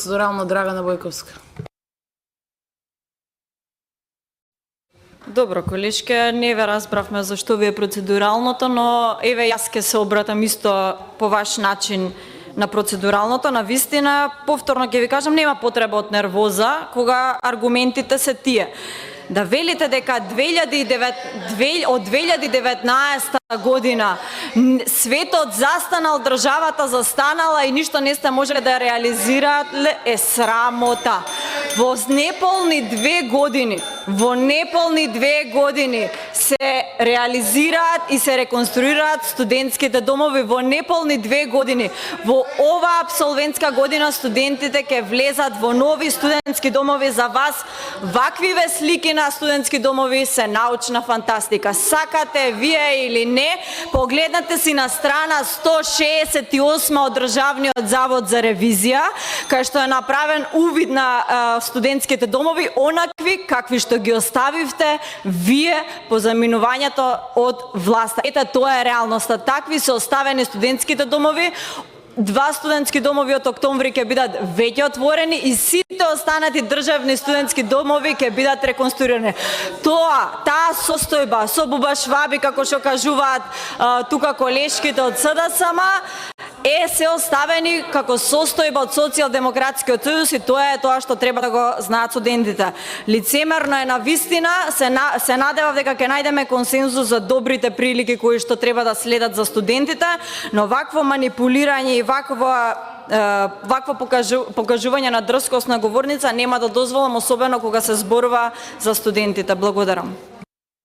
Процедурално Драгана Бојковска. Добро, колешке, не ве разбравме зашто ви е процедуралното, но еве јас ке се обратам исто по ваш начин на процедуралното. На вистина, повторно ќе ви кажам, нема потреба од нервоза, кога аргументите се тие. Да велите дека од 2019 година светот застанал, државата застанала и ништо не сте можеле да реализираат, е срамота. Во неполни 2 години се реализираат и се реконструираат студентските домови. Во неполни 2 години. Во оваа апсолвентска година студентите ќе влезат во нови студентски домови. За вас ваквиве слики на студентски домови се научна фантастика. Сакате вие или не, погледнете си на страна 168 од Државниот завод за ревизија, кај што е направен увид на студентските домови, онакви какви што ги оставивте вие по заминувањето од власта. Ете, тоа е реалноста. Такви се оставени студентските домови. 2 студентски домови од октомври ќе бидат веќе отворени и сите останати државни студентски домови ќе бидат реконструирани. Таа состојба со бубашваби, како што кажуваат тука колешките од СДСМ, се оставени како состојба од Социјалдемократскиот сојуз и тоа е тоа што треба да го знаат студентите. Лицемерно е на вистина, се надевав дека ќе најдеме консензус за добрите прилики кои што треба да следат за студентите, но вакво манипулирање и вакво покажување на дрскост на говорница нема да дозволам, особено кога се зборува за студентите. Благодарам.